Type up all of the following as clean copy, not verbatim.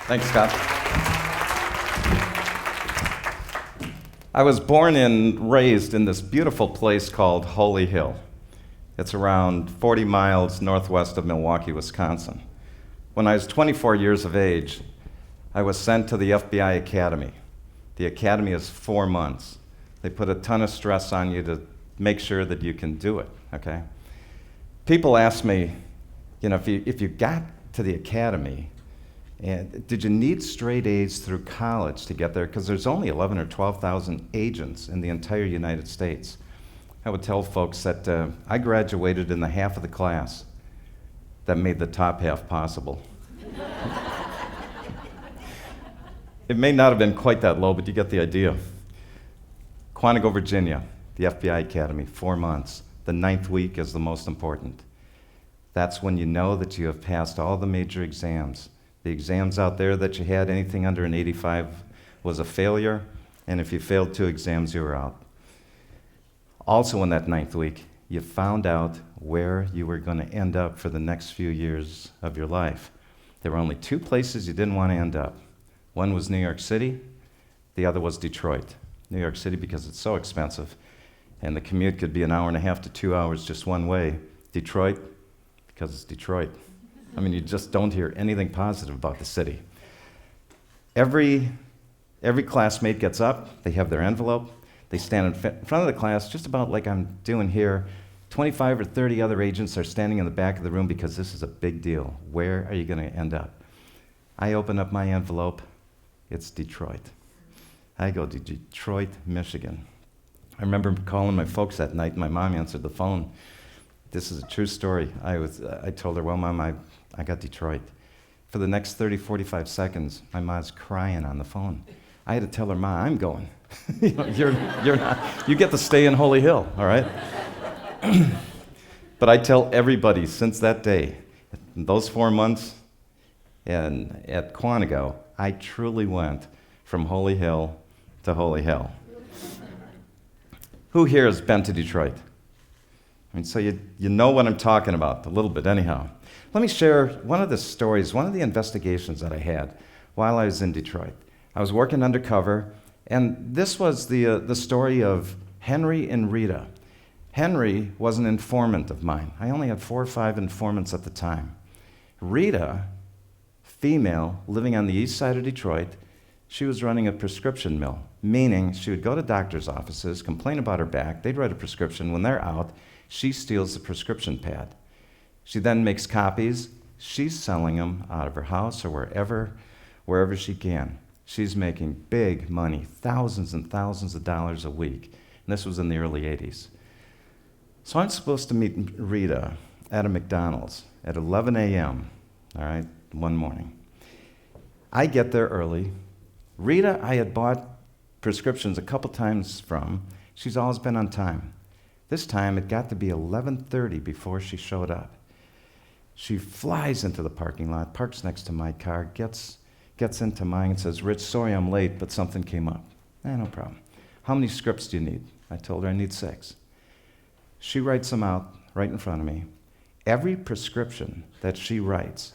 Thanks, Scott. I was born and raised in this beautiful place called Holy Hill. It's around 40 miles northwest of Milwaukee, Wisconsin. When I was 24 years of age, I was sent to the FBI Academy. The academy is 4 months. They put a ton of stress on you to make sure that you can do it, okay? People ask me, if you got to the academy, and did you need straight A's through college to get there? Because there's only 11 or 12,000 agents in the entire United States. I would tell folks that I graduated in the half of the class that made the top half possible. It may not have been quite that low, but you get the idea. Quantico, Virginia, the FBI Academy, 4 months. The 9th week is the most important. That's when you know that you have passed all the major exams. The exams out there that you had, anything under an 85 was a failure, and if you failed 2 exams, you were out. Also in that 9th week, you found out where you were going to end up for the next few years of your life. There were only 2 places you didn't want to end up. One was New York City, the other was Detroit. New York City because it's so expensive, and the commute could be an hour and a half to 2 hours just one way. Detroit, because it's Detroit. I mean, you just don't hear anything positive about the city. Every classmate gets up, they have their envelope, they stand in front of the class, just about like I'm doing here. 25 or 30 other agents are standing in the back of the room because this is a big deal. Where are you going to end up? I open up my envelope, it's Detroit. I go to Detroit, Michigan. I remember calling my folks that night, and my mom answered the phone. This is a true story. I told her, well, Mom, I got Detroit. For the next 30, 45 seconds, my mom's crying on the phone. I had to tell her, Ma, I'm going. You're not. You get to stay in Holy Hill, all right? But I tell everybody since that day, those 4 months and at Quantico, I truly went from Holy Hill to Holy Hell. Who here has been to Detroit? I mean, so you know what I'm talking about, a little bit anyhow. Let me share one of the stories, one of the investigations that I had while I was in Detroit. I was working undercover, and this was the story of Henry and Rita. Henry was an informant of mine. I only had 4 or 5 informants at the time. Rita, female, living on the east side of Detroit, she was running a prescription mill, meaning she would go to doctor's offices, complain about her back, they'd write a prescription. When they're out, she steals the prescription pad. She then makes copies. She's selling them out of her house or wherever she can. She's making big money, thousands and thousands of dollars a week. And this was in the early 80s. So I'm supposed to meet Rita at a McDonald's at 11 a.m., all right, one morning. I get there early. Rita, I had bought prescriptions a couple times from. She's always been on time. This time, it got to be 11:30 before she showed up. She flies into the parking lot, parks next to my car, gets into mine and says, Rich, sorry I'm late, but something came up. No problem. How many scripts do you need? I told her I need 6. She writes them out right in front of me. Every prescription that she writes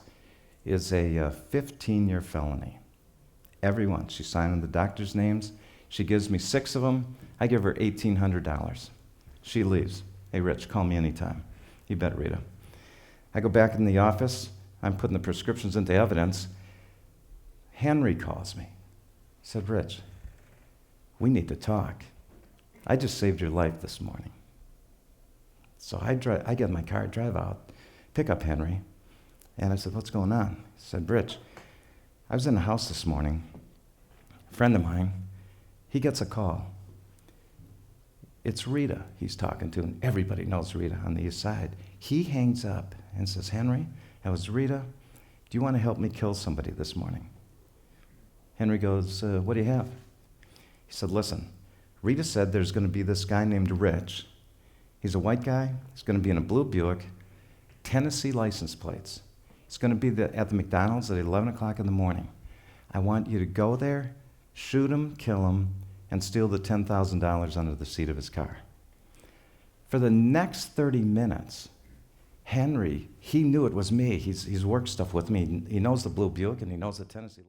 is a 15-year felony. Every one. She's signing the doctor's names. She gives me 6 of them. I give her $1,800. She leaves. Hey, Rich, call me anytime. You bet, Rita. I go back in the office. I'm putting the prescriptions into evidence. Henry calls me. He said, Rich, we need to talk. I just saved your life this morning. So I get in my car, drive out, pick up Henry, and I said, what's going on? He said, Rich, I was in the house this morning. A friend of mine, he gets a call. It's Rita he's talking to, and everybody knows Rita on the east side. He hangs up and says, Henry, that was Rita. Do you want to help me kill somebody this morning? Henry goes, what do you have? He said, listen, Rita said there's going to be this guy named Rich. He's a white guy. He's going to be in a blue Buick, Tennessee license plates. It's going to be at the McDonald's at 11 o'clock in the morning. I want you to go there, shoot him, kill him, and steal the $10,000 under the seat of his car. For the next 30 minutes, Henry, he knew it was me. He's worked stuff with me. He knows the blue Buick and he knows the Tennessee.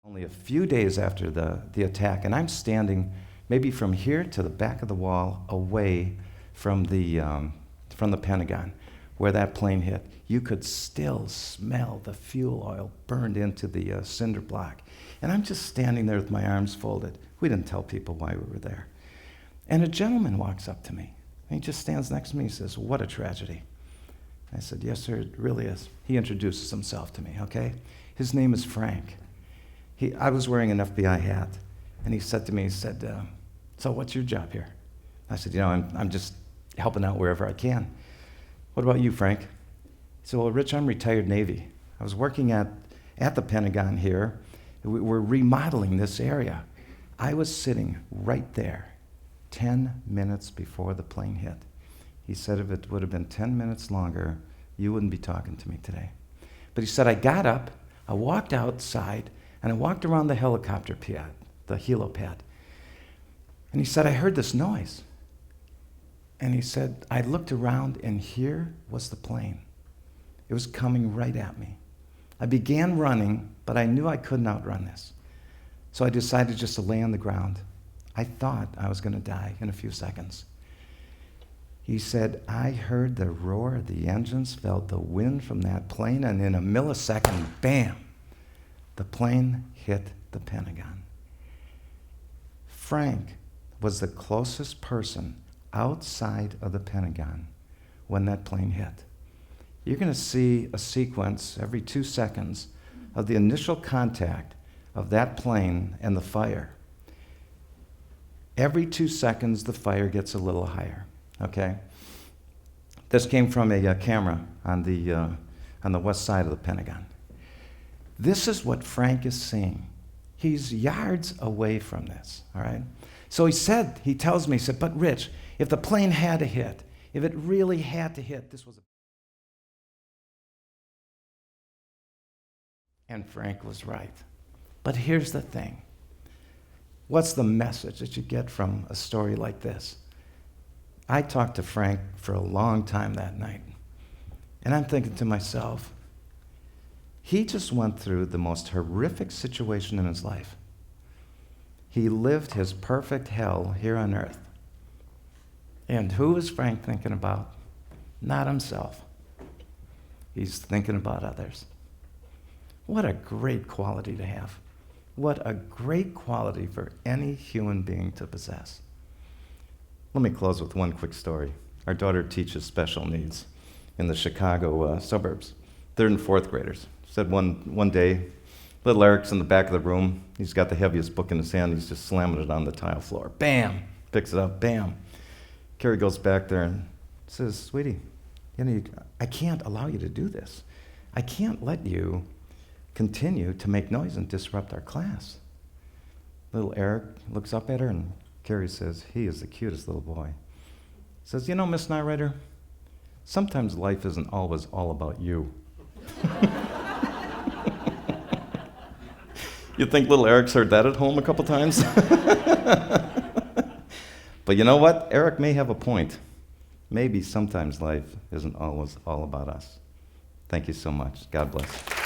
Only a few days after the attack, and I'm standing maybe from here to the back of the wall away from the Pentagon where that plane hit. You could still smell the fuel oil burned into the cinder block. And I'm just standing there with my arms folded. We didn't tell people why we were there. And a gentleman walks up to me. And he just stands next to me. He says, "What a tragedy." I said, "Yes, sir, it really is." He introduces himself to me, okay? His name is Frank. I was wearing an FBI hat, and he said to me, "So what's your job here?" I said, I'm just helping out wherever I can." "What about you, Frank?" He said, "Well, Rich, I'm retired Navy. I was working at the Pentagon here. We're remodeling this area. I was sitting right there 10 minutes before the plane hit." He said, "If it would have been 10 minutes longer, you wouldn't be talking to me today." But he said, "I got up, I walked outside, and I walked around the helicopter pad, the helipad." And he said, "I heard this noise." And he said, "I looked around, and here was the plane. It was coming right at me. I began running, but I knew I couldn't outrun this. So I decided just to lay on the ground. I thought I was going to die in a few seconds." He said, "I heard the roar of the engines, felt the wind from that plane, and in a millisecond, bam, the plane hit the Pentagon." Frank was the closest person outside of the Pentagon when that plane hit. You're going to see a sequence every 2 seconds of the initial contact of that plane and the fire. Every 2 seconds, the fire gets a little higher, okay? This came from a camera on the west side of the Pentagon. This is what Frank is seeing. He's yards away from this, all right? So he tells me, "But Rich, if the plane had to hit, if it really had to hit, this was a..." And Frank was right. But here's the thing. What's the message that you get from a story like this? I talked to Frank for a long time that night, and I'm thinking to myself, he just went through the most horrific situation in his life. He lived his perfect hell here on earth. And who is Frank thinking about? Not himself. He's thinking about others. What a great quality to have. What a great quality for any human being to possess. Let me close with one quick story. Our daughter teaches special needs in the Chicago suburbs. Third and fourth graders. Said one day, little Eric's in the back of the room. He's got the heaviest book in his hand. He's just slamming it on the tile floor. Bam! Picks it up. Bam! Carrie goes back there and says, "Sweetie, I can't allow you to do this. I can't let you continue to make noise and disrupt our class." Little Eric looks up at her, and Carrie says, "He is the cutest little boy." Says, "Miss Neureuther, sometimes life isn't always all about you." You think little Eric's heard that at home a couple times? But you know what? Eric may have a point. Maybe sometimes life isn't always all about us. Thank you so much. God bless.